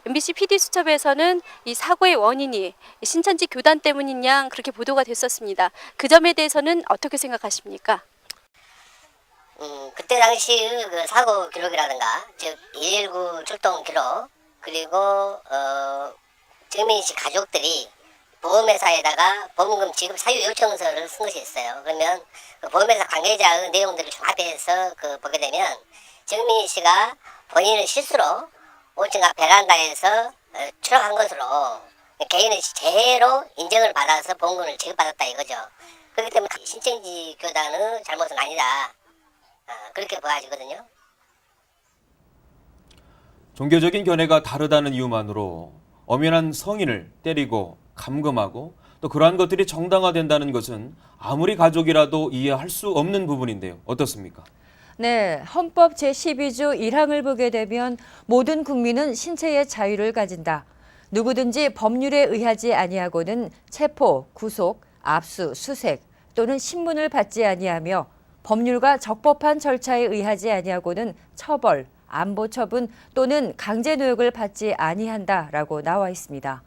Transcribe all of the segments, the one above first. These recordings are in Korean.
MBC PD수첩에서는 이 사고의 원인이 신천지 교단 때문인 양 그렇게 보도가 됐었습니다. 그 점에 대해서는 어떻게 생각하십니까? 그때 당시 그 사고 기록이라든가 즉 119 출동 기록 그리고 정민 씨 가족들이 보험회사에다가 보험금 지급 사유 요청서를 쓴 것이 있어요. 그러면 그 보험회사 관계자의 내용들을 종합해서 보게 되면 정민 씨가 본인의 실수로 5층 앞 베란다에서 추락한 것으로 개인의 재해로 인정을 받아서 보험금을 지급받았다 이거죠. 그렇기 때문에 신천지 교단의 잘못은 아니다. 그렇게 보아지거든요. 종교적인 견해가 다르다는 이유만으로 엄연한 성인을 때리고 감금하고 또 그러한 것들이 정당화된다는 것은 아무리 가족이라도 이해할 수 없는 부분인데요. 어떻습니까? 네, 헌법 제12조 1항을 보게 되면 모든 국민은 신체의 자유를 가진다. 누구든지 법률에 의하지 아니하고는 체포, 구속, 압수, 수색 또는 신문을 받지 아니하며 법률과 적법한 절차에 의하지 아니하고는 처벌, 안보 처분 또는 강제 노역을 받지 아니한다라고 나와 있습니다.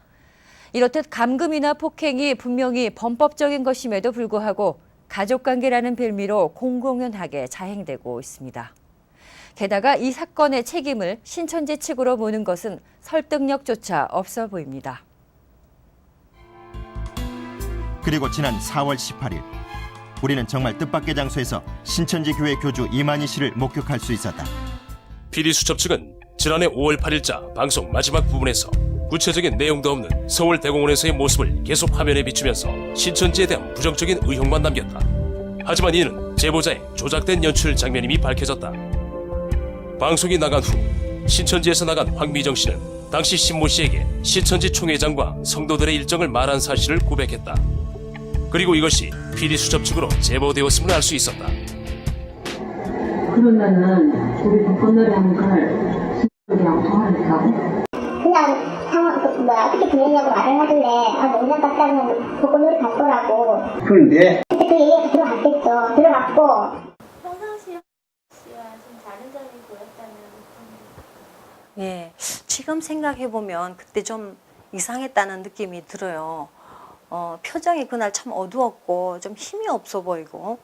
이렇듯 감금이나 폭행이 분명히 범법적인 것임에도 불구하고 가족관계라는 빌미로 공공연하게 자행되고 있습니다. 게다가 이 사건의 책임을 신천지 측으로 모는 것은 설득력조차 없어 보입니다. 그리고 지난 4월 18일 우리는 정말 뜻밖의 장소에서 신천지 교회 교주 이만희 씨를 목격할 수 있었다. PD수첩 측은 지난해 5월 8일자 방송 마지막 부분에서 구체적인 내용도 없는 서울대공원에서의 모습을 계속 화면에 비추면서 신천지에 대한 부정적인 의혹만 남겼다. 하지만 이는 제보자의 조작된 연출 장면임이 밝혀졌다. 방송이 나간 후 신천지에서 나간 황미정 씨는 당시 신모 씨에게 신천지 총회장과 성도들의 일정을 말한 사실을 고백했다. 그리고 이것이 PD수첩 측으로 제보되었음을 알 수 있었다. 그러면은 우리 복권놀이 하는 걸 신천지랑 통화했다고? 그냥 어떻게 지내냐고 말을 하길래 농장 갔다 오면 복권놀이 갈 거라고. 그런데? 그때 그 얘기가 들어갔겠죠. 들어갔고. 평상시와 좀 다른 점이 보였다면? 예, 지금 생각해보면 그때 좀 이상했다는 느낌이 들어요. 표정이 그날 참 어두웠고 좀 힘이 없어 보이고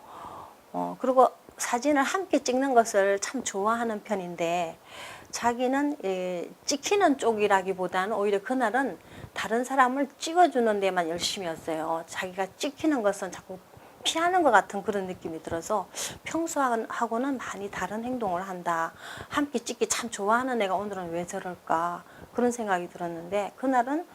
그리고 사진을 함께 찍는 것을 참 좋아하는 편인데 자기는 찍히는 쪽이라기보다는 오히려 그날은 다른 사람을 찍어주는 데만 열심이었어요. 자기가 찍히는 것은 자꾸 피하는 것 같은 그런 느낌이 들어서 평소하고는 많이 다른 행동을 한다. 함께 찍기 참 좋아하는 애가 오늘은 왜 저럴까 그런 생각이 들었는데 그날은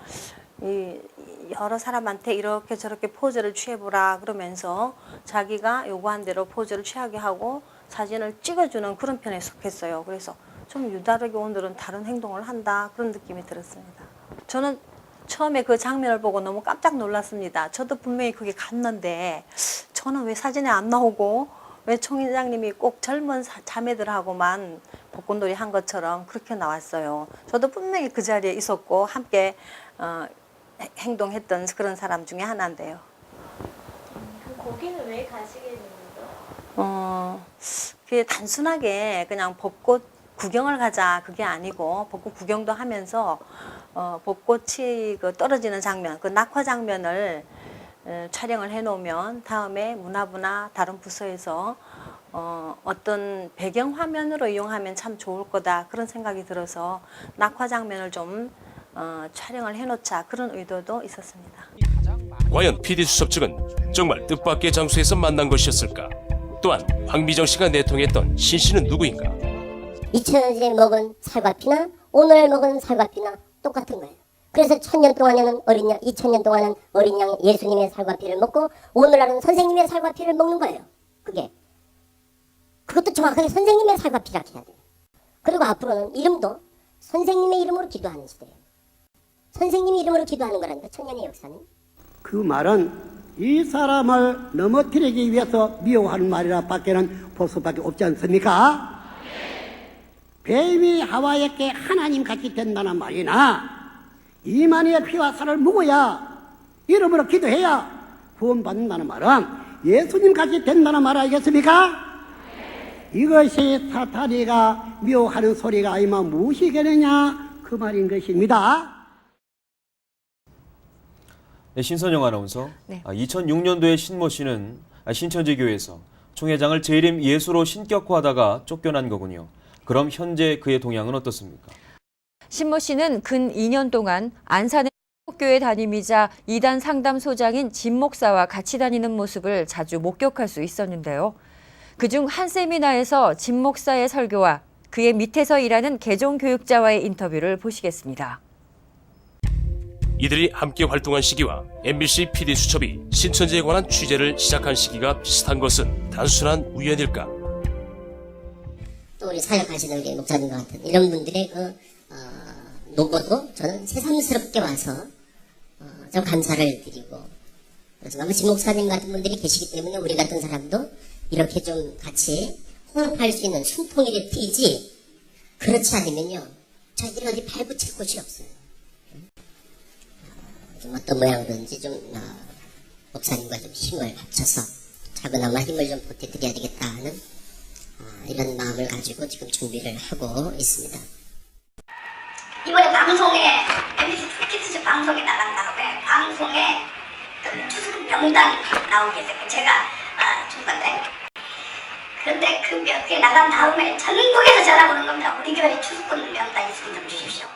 여러 사람한테 이렇게 저렇게 포즈를 취해보라 그러면서 자기가 요구한 대로 포즈를 취하게 하고 사진을 찍어주는 그런 편에 속했어요. 그래서 좀 유다르게 오늘은 다른 행동을 한다 그런 느낌이 들었습니다. 저는 처음에 그 장면을 보고 너무 깜짝 놀랐습니다. 저도 분명히 그게 갔는데 저는 왜 사진에 안 나오고 왜 총회장님이 꼭 젊은 자매들하고만 복권놀이 한 것처럼 그렇게 나왔어요. 저도 분명히 그 자리에 있었고 함께 행동했던 그런 사람 중에 하나인데요. 거기는 왜 가시게 된 거죠? 그게 단순하게 그냥 벚꽃 구경을 가자 그게 아니고 벚꽃 구경도 하면서 벚꽃이 떨어지는 장면, 그 낙화 장면을 촬영을 해놓으면 다음에 문화부나 다른 부서에서 어떤 배경 화면으로 이용하면 참 좋을 거다 그런 생각이 들어서 낙화 장면을 좀 촬영을 해놓자 그런 의도도 있었습니다. 과연 PD수첩 측은 정말 뜻밖의 장소에서 만난 것이었을까? 또한 황미정 씨가 내통했던 신 씨는 누구인가? 2000년에 먹은 살과피나 오늘 먹은 살과피나 똑같은 거예요. 그래서 1000년 동안에는 어린 양, 2000년 동안은 어린 양 예수님의 살과피를 먹고 오늘날은 선생님의 살과피를 먹는 거예요. 그것도 정확하게 선생님의 살과피라고 해야 돼요. 그리고 앞으로는 이름도 선생님의 이름으로 기도하는 시대예요. 선생님의 이름으로 기도하는 거라니까 천년의 역사는. 그 말은 이 사람을 넘어뜨리기 위해서 미워하는 말이라 밖에는 볼 수밖에 없지 않습니까? 뱀이 하와에게 하나님 같이 된다는 말이나 이만희의 피와 살을 먹어야 이름으로 기도해야 구원받는다는 말은 예수님 같이 된다는 말 아니겠습니까? 이것이 사탄이가 미워하는 소리가 아니면 무엇이겠느냐 그 말인 것입니다. 네, 신선영 아나운서. 네. 2006년도에 신모 씨는 신천지 교회에서 총회장을 재림 예수로 신격화하다가 쫓겨난 거군요. 그럼 현재 그의 동향은 어떻습니까? 신모 씨는 근 2년 동안 안산의 교회 담임이자 이단 상담소장인 진 목사와 같이 다니는 모습을 자주 목격할 수 있었는데요. 그중 한 세미나에서 진 목사의 설교와 그의 밑에서 일하는 개종교육자와의 인터뷰를 보시겠습니다. 이들이 함께 활동한 시기와 MBC PD 수첩이 신천지에 관한 취재를 시작한 시기가 비슷한 것은 단순한 우연일까? 또 우리 사역하시는 우리 목사님과 같은 이런 분들의 노고도 저는 새삼스럽게 와서 좀 감사를 드리고, 그래서 아마 진 목사님 같은 분들이 계시기 때문에 우리 같은 사람도 이렇게 좀 같이 호흡할 수 있는 숨통이를 트이지, 그렇지 않으면요 저희들이 어디 발붙일 곳이 없어요. 좀 어떤 모양으로든지 좀 목사님과 좀 힘을 합쳐서 작은아마 힘을 좀 보태드려야 되겠다 하는 이런 마음을 가지고 지금 준비를 하고 있습니다. 이번에 방송에 MBC 스키스 방송에 나간 다음에 방송에 추석 명단이 나오게 됐고 제가 준 건데, 그런데 그 몇 개 나간 다음에 전국에서 전화 오는 겁니다. 우리 교회 추석권 명단 있으면 좀 주십시오.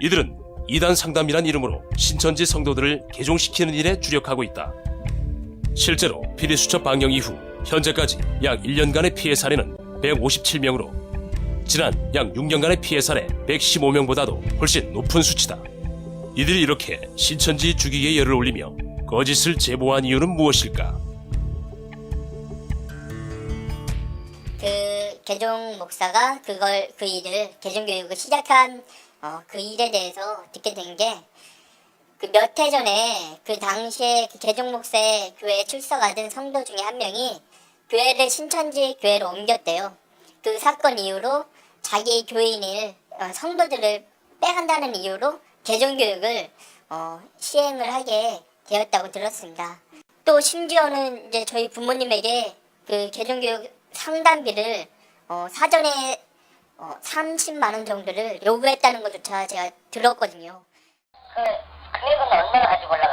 이들은 이단 상담이란 이름으로 신천지 성도들을 개종시키는 일에 주력하고 있다. 실제로 PD 수첩 방영 이후 현재까지 약 1년간의 피해 사례는 157명으로 지난 약 6년간의 피해 사례 115명보다도 훨씬 높은 수치다. 이들이 이렇게 신천지 주기에 열을 올리며 거짓을 제보한 이유는 무엇일까? 그 개종 목사가 그 일을 개종교육을 시작한 그 일에 대해서 듣게 된 게, 그 몇 해 전에 그 당시에 그 개종 목사의 교회에 출석하던 성도 중에 한 명이 교회를 신천지 교회로 옮겼대요. 그 사건 이후로 자기 교인을 성도들을 빼간다는 이유로 개종교육을 시행을 하게 되었다고 들었습니다. 또 심지어는 이제 저희 부모님에게 그 개종교육 상담비를 사전에 30만 원 정도를 요구했다는 것조차 제가 들었거든요. 그 금액은 얼마나 가지고 올라가?